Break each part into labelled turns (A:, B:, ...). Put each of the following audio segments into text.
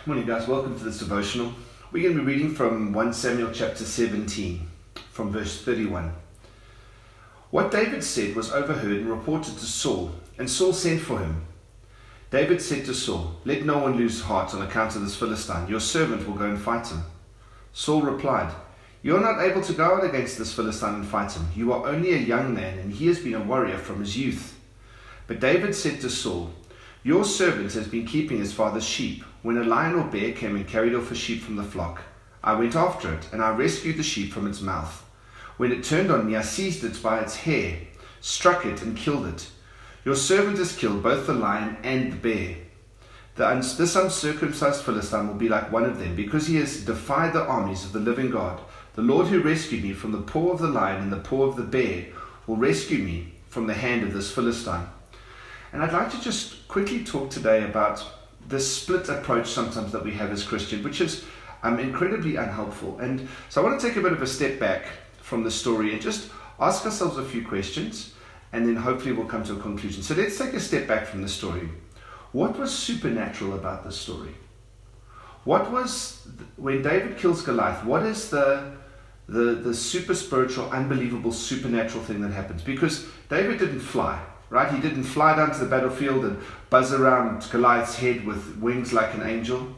A: Morning guys, welcome to this devotional. We're going to be reading from 1 Samuel chapter 17 from verse 31. What David said was overheard and reported to Saul, and Saul sent for him. David said to Saul, "Let no one lose heart on account of this Philistine. Your servant will go and fight him." Saul replied, "You are not able to go out against this Philistine and fight him. You are only a young man, and he has been a warrior from his youth." But David said to Saul, "Your servant has been keeping his father's sheep. When a lion or bear came and carried off a sheep from the flock, I went after it, and I rescued the sheep from its mouth. When it turned on me, I seized it by its hair, struck it, and killed it. Your servant has killed both the lion and the bear. This uncircumcised Philistine will be like one of them, because he has defied the armies of the living God. The Lord who rescued me from the paw of the lion and the paw of the bear will rescue me from the hand of this Philistine." And I'd like to just quickly talk today about this split approach sometimes that we have as Christians, which is incredibly unhelpful. And so I want to take a bit of a step back from the story and just ask ourselves a few questions, and then hopefully we'll come to a conclusion. So let's take a step back from the story. What was supernatural about this story? When David kills Goliath, what is the super spiritual, unbelievable, supernatural thing that happens? Because David didn't fly. Right? He didn't fly down to the battlefield and buzz around Goliath's head with wings like an angel.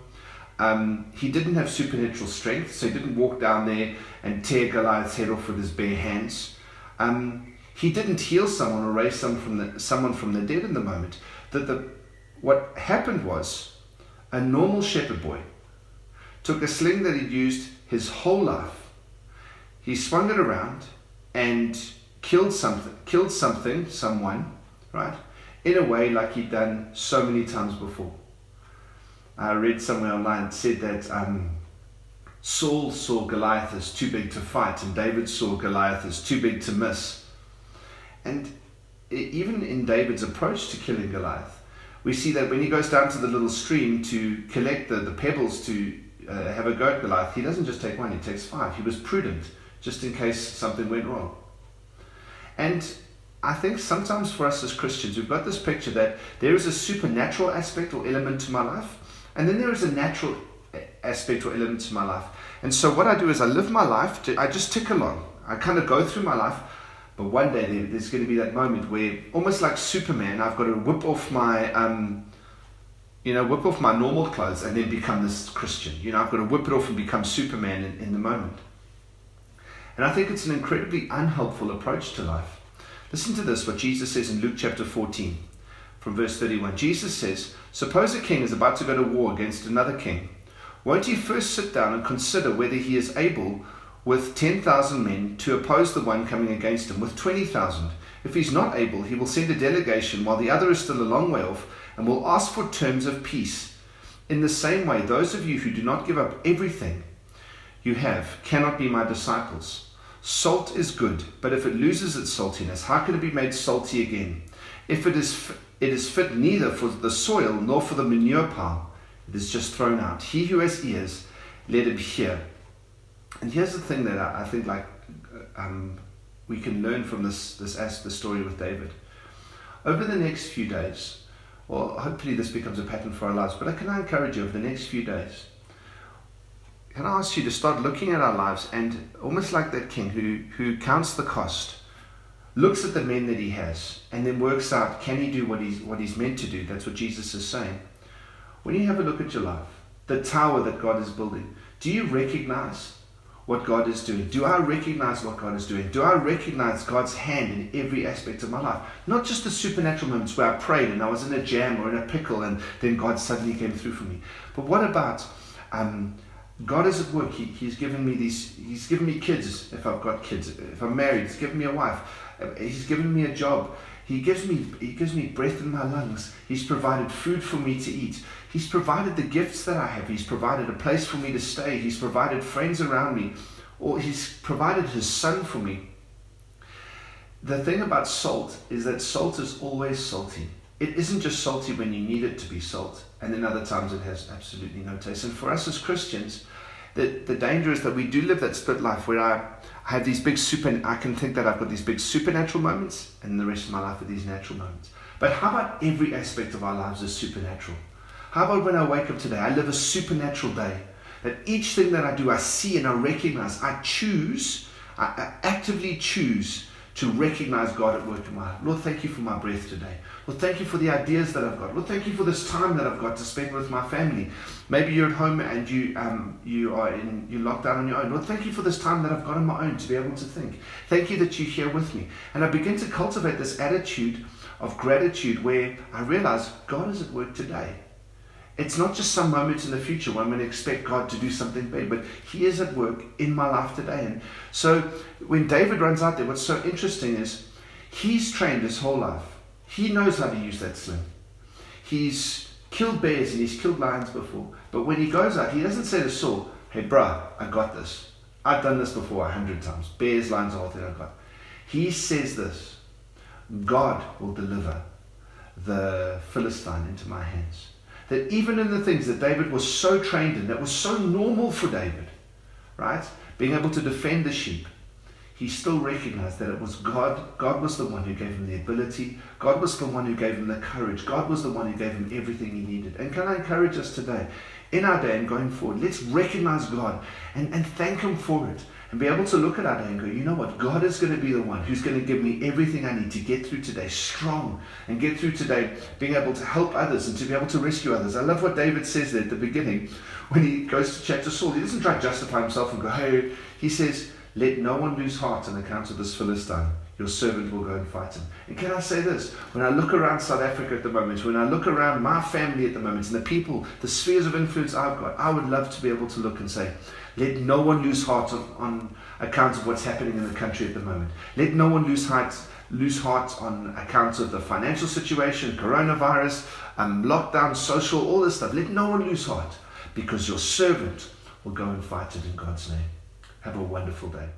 A: He didn't have supernatural strength, so he didn't walk down there and tear Goliath's head off with his bare hands. He didn't heal someone or raise someone from the dead in the moment. What happened was a normal shepherd boy took a sling that he'd used his whole life. He swung it around and killed someone, right, in a way like he'd done so many times before. I read somewhere online, it said that Saul saw Goliath as too big to fight, and David saw Goliath as too big to miss. And even in David's approach to killing Goliath, we see that when he goes down to the little stream to collect the pebbles to have a go at Goliath, he doesn't just take one, he takes 5. He was prudent, just in case something went wrong. And I think sometimes for us as Christians, we've got this picture that there is a supernatural aspect or element to my life, and then there is a natural aspect or element to my life. And so what I do is I live my life, I just tick along. I kind of go through my life, but one day there's going to be that moment where, almost like Superman, I've got to whip off my normal clothes and then become this Christian. I've got to whip it off and become Superman in the moment. And I think it's an incredibly unhelpful approach to life. Listen to this, what Jesus says in Luke chapter 14, from verse 31. Jesus says, "Suppose a king is about to go to war against another king. Won't he first sit down and consider whether he is able with 10,000 men to oppose the one coming against him with 20,000? If he's not able, he will send a delegation while the other is still a long way off and will ask for terms of peace. In the same way, those of you who do not give up everything you have cannot be my disciples. Salt is good, but if it loses its saltiness, how can it be made salty again? If it is fit neither for the soil nor for the manure pile, it is just thrown out. He who has ears, let him hear." And here's the thing that I think we can learn from the story with David. Over the next few days, well, hopefully this becomes a pattern for our lives, but can I encourage you over the next few days, can I ask you to start looking at our lives and almost like that king who counts the cost, looks at the men that he has, and then works out, can he do what he's meant to do? That's what Jesus is saying. When you have a look at your life, the tower that God is building, do you recognize what God is doing? Do I recognize what God is doing? Do I recognize God's hand in every aspect of my life? Not just the supernatural moments where I prayed and I was in a jam or in a pickle and then God suddenly came through for me. But what about God is at work. He's given me He's given me kids if I've got kids. If I'm married, He's given me a wife. He's given me a job. He gives me breath in my lungs. He's provided food for me to eat. He's provided the gifts that I have. He's provided a place for me to stay. He's provided friends around me. Or He's provided His Son for me. The thing about salt is that salt is always salty. It isn't just salty when you need it to be salt, and then other times it has absolutely no taste. And for us as Christians, the danger is that we do live that split life where I have these I can think that I've got these big supernatural moments, and the rest of my life are these natural moments. But how about every aspect of our lives is supernatural? How about when I wake up today, I live a supernatural day, that each thing that I do, I see and I recognize. I actively choose to recognize God at work in my life. Lord, thank you for my breath today. Lord, thank you for the ideas that I've got. Lord, thank you for this time that I've got to spend with my family. Maybe you're at home and you're locked down on your own. Lord, thank you for this time that I've got on my own to be able to think. Thank you that you're here with me. And I begin to cultivate this attitude of gratitude where I realize God is at work today. It's not just some moment in the future when I'm going to expect God to do something big, but He is at work in my life today. And so when David runs out there, what's so interesting is he's trained his whole life. He knows how to use that sling. He's killed bears and he's killed lions before. But when he goes out, he doesn't say to Saul, hey, bruh, I got this. I've done this before 100 times. Bears, lions, the whole thing I've got. He says this, God will deliver the Philistine into my hands. That even in the things that David was so trained in, that was so normal for David, right? Being able to defend the sheep, he still recognized that it was God. God was the one who gave him the ability. God was the one who gave him the courage. God was the one who gave him everything he needed. And can I encourage us today, in our day and going forward, let's recognize God and thank Him for it. And be able to look at our day and go, you know what? God is going to be the one who's going to give me everything I need to get through today strong and get through today being able to help others and to be able to rescue others. I love what David says there at the beginning when he goes to chat to Saul. He doesn't try to justify himself and go, hey, he says, let no one lose heart on account of this Philistine. Your servant will go and fight him. And can I say this? When I look around South Africa at the moment, when I look around my family at the moment and the people, the spheres of influence I've got, I would love to be able to look and say, let no one lose heart on account of what's happening in the country at the moment. Let no one lose heart on account of the financial situation, coronavirus, lockdown, social, all this stuff. Let no one lose heart because your servant will go and fight it in God's name. Have a wonderful day.